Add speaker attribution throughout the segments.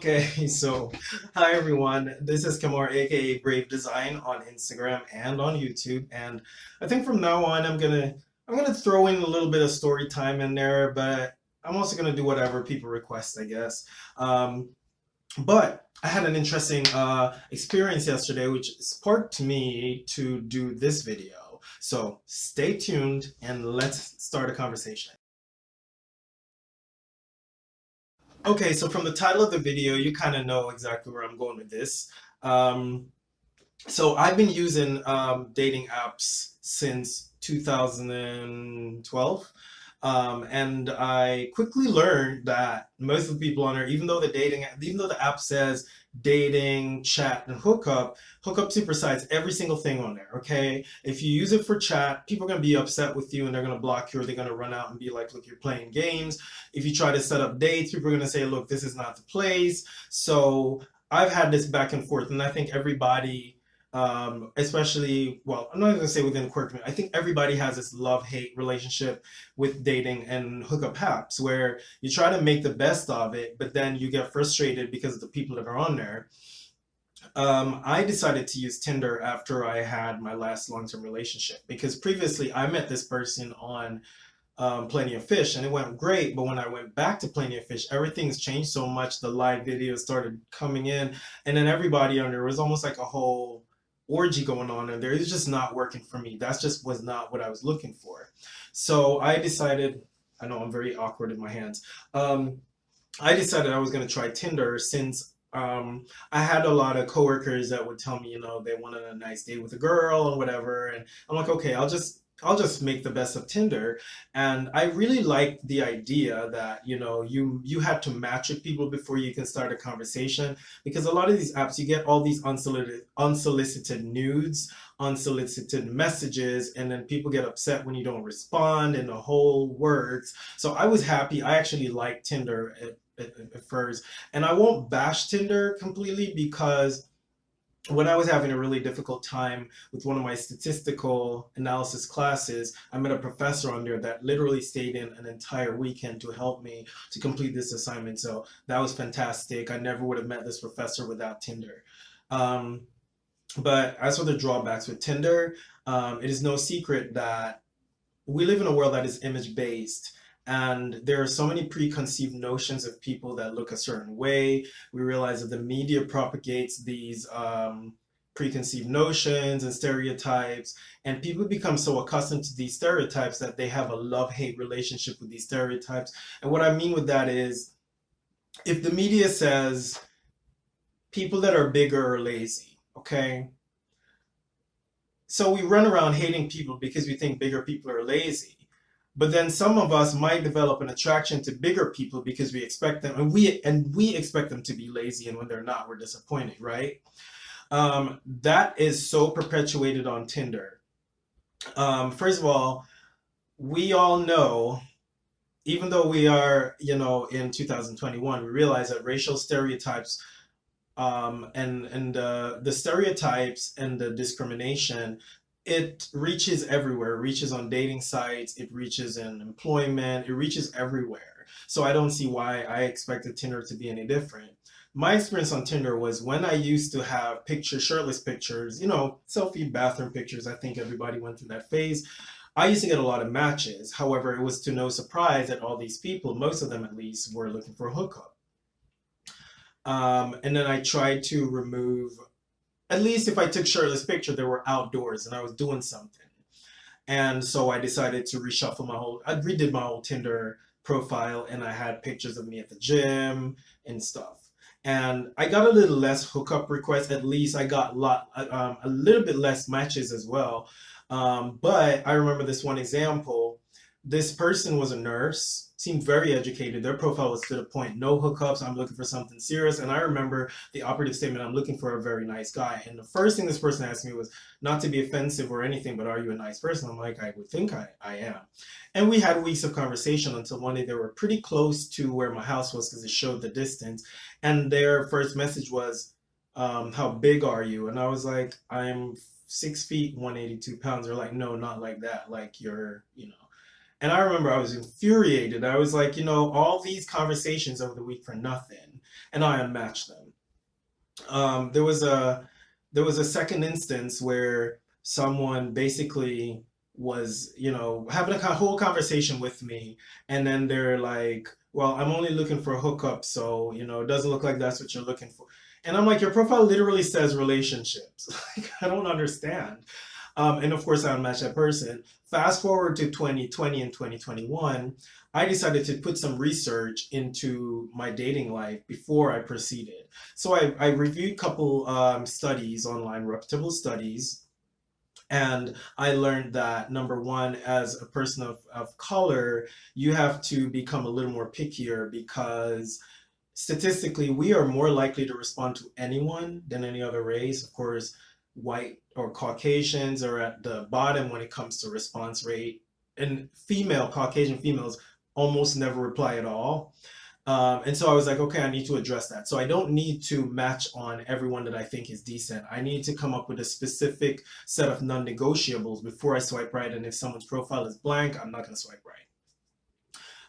Speaker 1: Okay, so hi everyone. This is Kamar, aka Brave Design, on Instagram and on YouTube. And I think from now on, I'm gonna throw in a little bit of story time in there, but I'm also gonna do whatever people request, I guess. Um, but I had an interesting experience yesterday, which sparked me to do this video. So stay tuned and let's start a conversation. Okay, so from the title of the video, you kind of know exactly where I'm going with this. Um, so I've been using dating apps since 2012. And I quickly learned that most of the people on there, even though the app says dating, chat, and hookup supersides every single thing on there. Okay, if you use it for chat, people are gonna be upset with you and they're gonna block you, or they're gonna run out and be like, "Look, you're playing games." If you try to set up dates, people are gonna say, "Look, this is not the place." So I've had this back and forth, and I think everybody especially, well, I'm not going to say within the queer community. I think everybody has this love-hate relationship with dating and hookup apps where you try to make the best of it, but then you get frustrated because of the people that are on there. I decided to use Tinder after I had my last long-term relationship because previously I met this person on Plenty of Fish and it went great. But when I went back to Plenty of Fish, everything's changed so much. The live videos started coming in, and then everybody on there was almost like a whole orgy going on in there. It's just not working for me. That's just was not what I was looking for. So I decided, I know I'm very awkward in my hands. I decided I was going to try Tinder since I had a lot of coworkers that would tell me, they wanted a nice date with a girl and whatever, and I'm like, okay, I'll just make the best of Tinder. And I really liked the idea that, you had to match with people before you can start a conversation, because a lot of these apps, you get all these unsolicited nudes, unsolicited messages, and then people get upset when you don't respond and the whole works. So I was happy. I actually liked Tinder at first. And I won't bash Tinder completely because when I was having a really difficult time with one of my statistical analysis classes, I met a professor on there that literally stayed in an entire weekend to help me to complete this assignment. So that was fantastic. I never would have met this professor without Tinder. Um, but as for the drawbacks with Tinder, it is no secret that we live in a world that is image based, and there are so many preconceived notions of people that look a certain way. We realize that the media propagates these preconceived notions and stereotypes, and people become so accustomed to these stereotypes that they have a love-hate relationship with these stereotypes. And what I mean with that is, if the media says people that are bigger are lazy, okay, so we run around hating people because we think bigger people are lazy. But then some of us might develop an attraction to bigger people because we expect them, and we expect them to be lazy, and when they're not, we're disappointed, right? That is so perpetuated on Tinder. First of all, we all know, even though we are, in 2021, we realize that racial stereotypes and the stereotypes and the discrimination, it reaches everywhere. It reaches on dating sites, it reaches in employment, it reaches everywhere. So I don't see why I expected Tinder to be any different. My experience on Tinder was when I used to have shirtless pictures, selfie bathroom pictures. I think everybody went through that phase. I used to get a lot of matches. However, it was to no surprise that all these people, most of them at least, were looking for a hookup. And then I tried to remove, at least if I took shirtless picture, they were outdoors and I was doing something. And so I decided to I redid my whole Tinder profile, and I had pictures of me at the gym and stuff. And I got a little less hookup requests. At least I got a little bit less matches as well. But I remember this one example. This person was a nurse, seemed very educated. Their profile was to the point, no hookups. I'm looking for something serious. And I remember the operative statement, I'm looking for a very nice guy. And the first thing this person asked me was, not to be offensive or anything, but are you a nice person? I'm like, I would think I am. And we had weeks of conversation until one day they were pretty close to where my house was because it showed the distance. And their first message was, how big are you? And I was like, I'm 6 feet, 182 pounds. They're like, no, not like that. Like you're. And I remember I was infuriated. I was like, all these conversations over the week for nothing. and I unmatched them. There was a second instance where someone basically was, having a whole conversation with me, and then they're like, "Well, I'm only looking for a hookup, so it doesn't look like that's what you're looking for." And I'm like, "Your profile literally says relationships." Like, I don't understand. And of course, I unmatched that person. Fast forward to 2020 and 2021, I decided to put some research into my dating life before I proceeded. So I reviewed a couple studies online, reputable studies, and I learned that number one, as a person of color, you have to become a little more pickier because statistically, we are more likely to respond to anyone than any other race. Of course, white or Caucasians are at the bottom when it comes to response rate, and Caucasian females almost never reply at all. And so I was like, okay, I need to address that. So I don't need to match on everyone that I think is decent. I need to come up with a specific set of non-negotiables before I swipe right. And if someone's profile is blank, I'm not going to swipe right.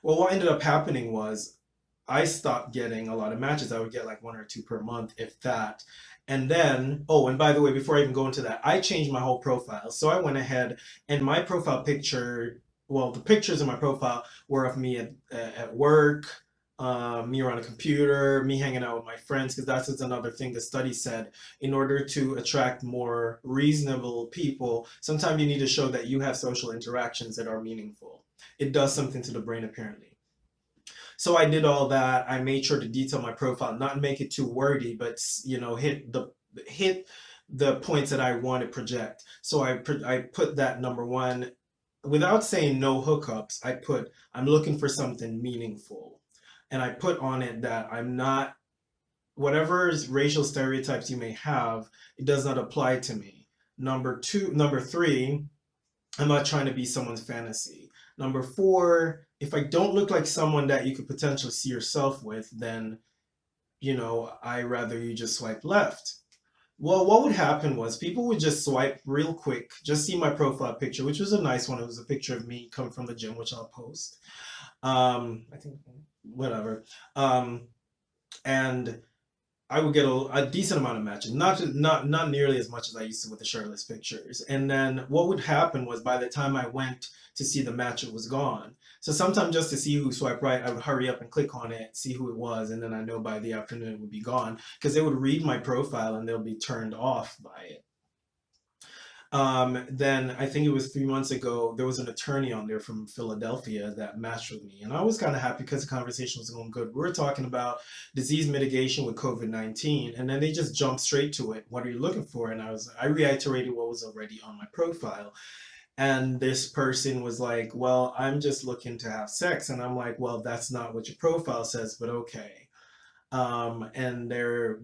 Speaker 1: Well, what ended up happening was I stopped getting a lot of matches. I would get like one or two per month, if that. And then, oh, and by the way, before I even go into that, I changed my whole profile. So I went ahead and my profile picture, well, the pictures in my profile were of me at work, me around a computer, me hanging out with my friends, because that's another thing the study said. In order to attract more reasonable people, sometimes you need to show that you have social interactions that are meaningful. It does something to the brain, apparently. So I did all that. I made sure to detail my profile, not make it too wordy, but hit the points that I want to project. So I put that number one, without saying no hookups. I put I'm looking for something meaningful, and I put on it that I'm not, whatever racial stereotypes you may have, it does not apply to me. Number three, I'm not trying to be someone's fantasy. Number four, if I don't look like someone that you could potentially see yourself with, then, I rather you just swipe left. Well, what would happen was people would just swipe real quick, just see my profile picture, which was a nice one. It was a picture of me coming from the gym, which I'll post. I think, whatever. Um, and I would get a decent amount of matches, not nearly as much as I used to with the shirtless pictures. And then what would happen was by the time I went to see the match, it was gone. So sometimes just to see who swiped right, I would hurry up and click on it, see who it was, and then I know by the afternoon it would be gone because they would read my profile and they'll be turned off by it. Then I think it was 3 months ago, there was an attorney on there from Philadelphia that matched with me. And I was kind of happy because the conversation was going good. We were talking about disease mitigation with COVID-19, and then they just jumped straight to it. What are you looking for? And I reiterated what was already on my profile. And this person was like, well, I'm just looking to have sex. And I'm like, well, that's not what your profile says, but okay. And they're,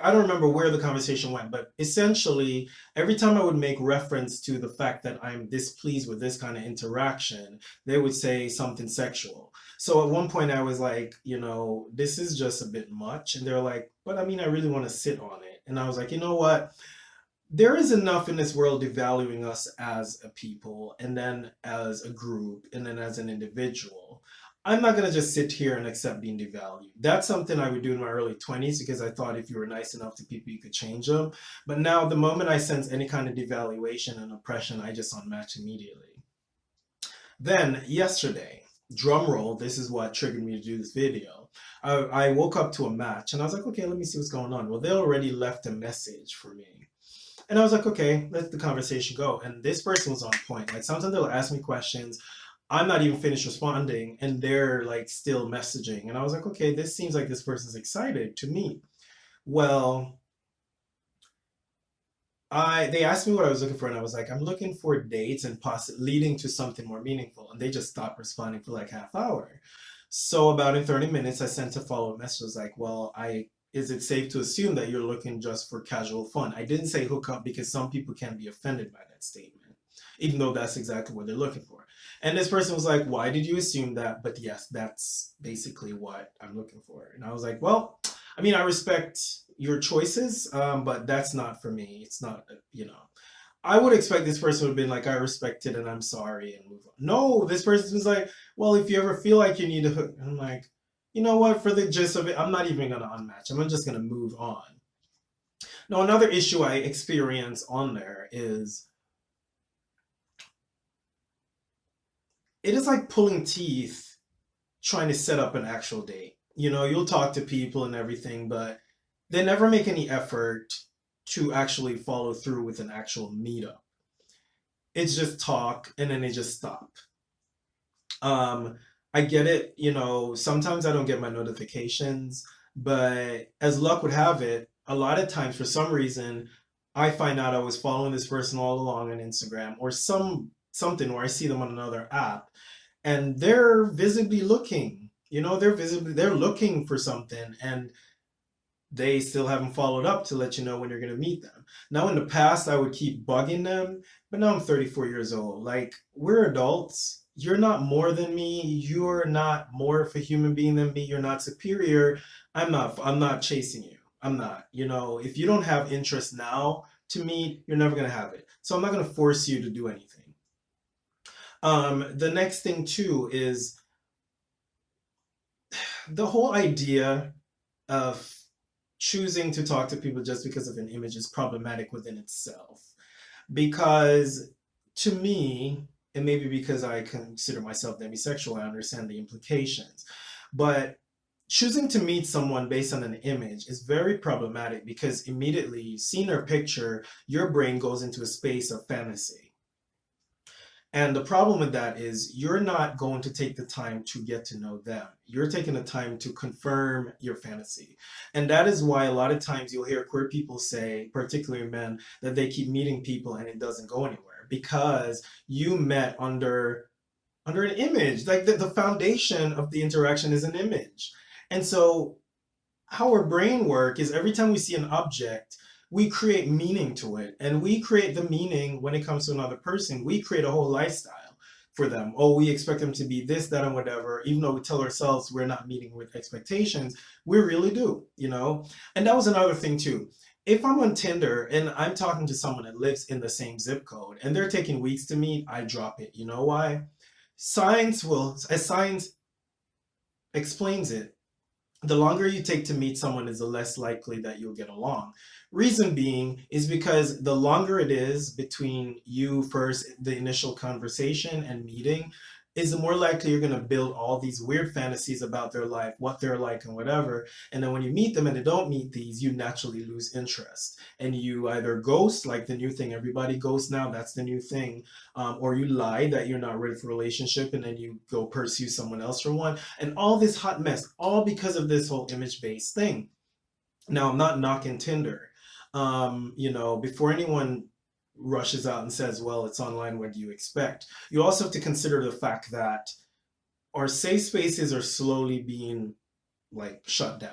Speaker 1: I don't remember where the conversation went, but essentially, every time I would make reference to the fact that I'm displeased with this kind of interaction, they would say something sexual. So at one point, I was like, this is just a bit much. And they're like, but I mean, I really want to sit on it. And I was like, you know what? There is enough in this world devaluing us as a people, and then as a group, and then as an individual. I'm not gonna just sit here and accept being devalued. That's something I would do in my early 20s because I thought if you were nice enough to people, you could change them. But now, the moment I sense any kind of devaluation and oppression, I just unmatch immediately. Then, yesterday, drum roll, this is what triggered me to do this video. I woke up to a match and I was like, okay, let me see what's going on. Well, they already left a message for me. And I was like, okay, let the conversation go. And this person was on point. Like sometimes they'll ask me questions. I'm not even finished responding and they're like still messaging. And I was like, okay, this seems like this person's excited to meet. Well, they asked me what I was looking for, and I was like, I'm looking for dates and possibly leading to something more meaningful. And they just stopped responding for like half hour. So about in 30 minutes, I sent a follow-up message. I was like, well, I is it safe to assume that you're looking just for casual fun? I didn't say hookup because some people can be offended by that statement, even though that's exactly what they're looking for. And this person was like, why did you assume that? But yes, that's basically what I'm looking for. And I was like, well, I mean, I respect your choices, but that's not for me. It's not, I would expect this person would have been like, I respect it and I'm sorry and move on. No, this person was like, well, if you ever feel like you need a hook, I'm like, you know what, for the gist of it, I'm not even gonna unmatch. I'm just gonna move on. Now, another issue I experience on there is it is like pulling teeth trying to set up an actual date. You know, you'll talk to people and everything, but they never make any effort to actually follow through with an actual meetup. It's just talk and then they just stop. Um, I get it, you know, sometimes I don't get my notifications, but as luck would have it, a lot of times for some reason, I find out I was following this person all along on Instagram or something where I see them on another app and they're visibly looking, you know, they're looking for something and they still haven't followed up to let you know when you're going to meet them. Now, in the past, I would keep bugging them, but now I'm 34 years old. Like, we're adults. You're not more than me. You're not more of a human being than me. You're not superior. I'm not chasing you. I'm not. You know, if you don't have interest now to meet, you're never going to have it. So I'm not going to force you to do anything. The next thing too is the whole idea of choosing to talk to people just because of an image is problematic within itself. Because to me, and maybe because I consider myself demisexual, I understand the implications. But choosing to meet someone based on an image is very problematic because immediately seeing their picture, your brain goes into a space of fantasy. And the problem with that is you're not going to take the time to get to know them. You're taking the time to confirm your fantasy. And that is why a lot of times you'll hear queer people say, particularly men, that they keep meeting people and it doesn't go anywhere because you met under an image. Like the foundation of the interaction is an image. And so how our brain work is every time we see an object, we create meaning to it. And we create the meaning when it comes to another person. We create a whole lifestyle for them. Oh, we expect them to be this, that, and whatever. Even though we tell ourselves we're not meeting with expectations, we really do, you know? And that was another thing too. If I'm on Tinder and I'm talking to someone that lives in the same zip code and they're taking weeks to meet, I drop it. You know why? As science explains it, the longer you take to meet someone is the less likely that you'll get along. Reason being is because the longer it is between you first, the initial conversation and meeting, is the more likely you're going to build all these weird fantasies about their life, what they're like, and whatever. And then when you meet them and they don't meet these, you naturally lose interest. And you either ghost, like the new thing, everybody ghosts now, that's the new thing, or you lie that you're not ready for a relationship and then you go pursue someone else for one and all this hot mess, all because of this whole image-based thing. Now, I'm not knocking Tinder. You know, before anyone rushes out and says, well, it's online, what do you expect? You also have to consider the fact that our safe spaces are slowly being like shut down.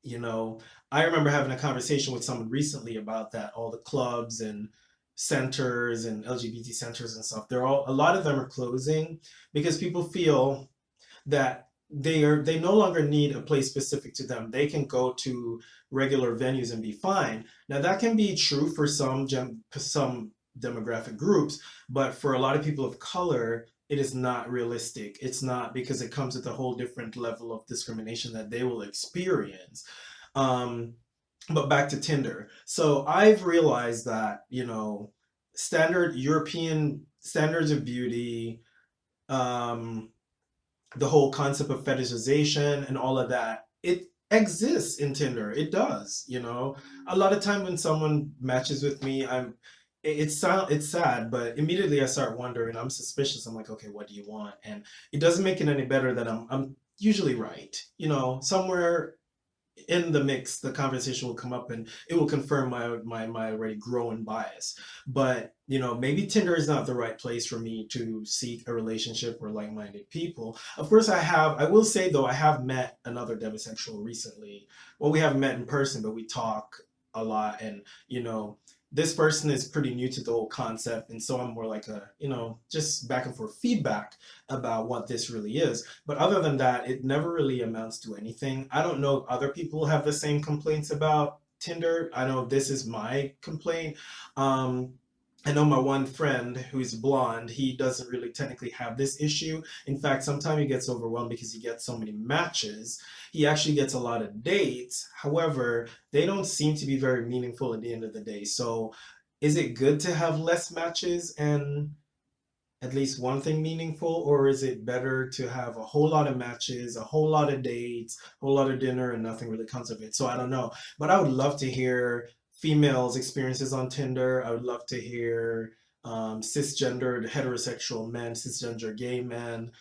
Speaker 1: You know, I remember having a conversation with someone recently about that, all the clubs and centers and LGBT centers and stuff. A lot of them are closing because people feel that they no longer need a place specific to them. They can go to regular venues and be fine. Now that can be true for some demographic groups, but for a lot of people of color, it is not realistic. It's not because it comes with a whole different level of discrimination that they will experience. Um, but back to Tinder. So I've realized that, you know, standard European standards of beauty, um, the whole concept of fetishization and all of that, it exists in Tinder. It does, you know. A lot of time when someone matches with me, it's sad, but immediately I start wondering, I'm suspicious. I'm like, okay, what do you want? And it doesn't make it any better that I'm usually right. You know, somewhere in the mix, the conversation will come up and it will confirm my already growing bias. But you know, maybe Tinder is not the right place for me to seek a relationship or like-minded people. Of course, I will say though, I have met another demisexual recently. Well, we haven't met in person, but we talk a lot, and you know, this person is pretty new to the whole concept, and so I'm more like a, you know, just back and forth feedback about what this really is. But other than that, it never really amounts to anything. I don't know if other people have the same complaints about Tinder. I know this is my complaint. Um, I know my one friend who's blonde, he doesn't really technically have this issue. In fact, sometimes he gets overwhelmed because he gets so many matches. He actually gets a lot of dates. However, they don't seem to be very meaningful at the end of the day. So, is it good to have less matches and at least one thing meaningful, or is it better to have a whole lot of matches, a whole lot of dates, a whole lot of dinner, and nothing really comes of it? So I don't know, but I would love to hear females' experiences on Tinder. I would love to hear cisgendered heterosexual men, cisgender gay men,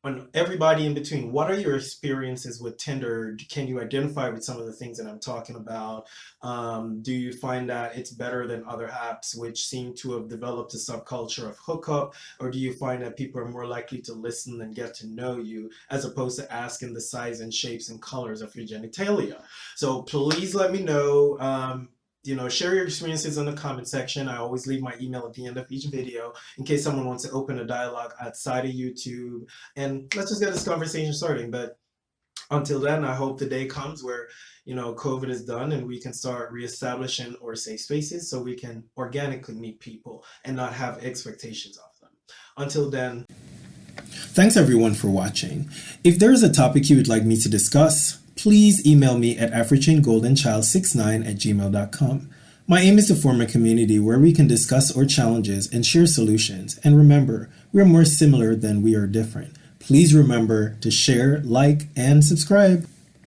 Speaker 1: on everybody in between. What are your experiences with Tinder? Can you identify with some of the things that I'm talking about? Do you find that it's better than other apps which seem to have developed a subculture of hookup? Or do you find that people are more likely to listen and get to know you as opposed to asking the size and shapes and colors of your genitalia? So please let me know. Share your experiences in the comment section. I always leave my email at the end of each video in case someone wants to open a dialogue outside of YouTube. And let's just get this conversation starting. But until then, I hope the day comes where, COVID is done and we can start reestablishing our safe spaces so we can organically meet people and not have expectations of them. Until then, thanks everyone for watching. If there is a topic you would like me to discuss, please email me at africhangoldenchild69@gmail.com. My aim is to form a community where we can discuss our challenges and share solutions. And remember, we are more similar than we are different. Please remember to share, like, and subscribe.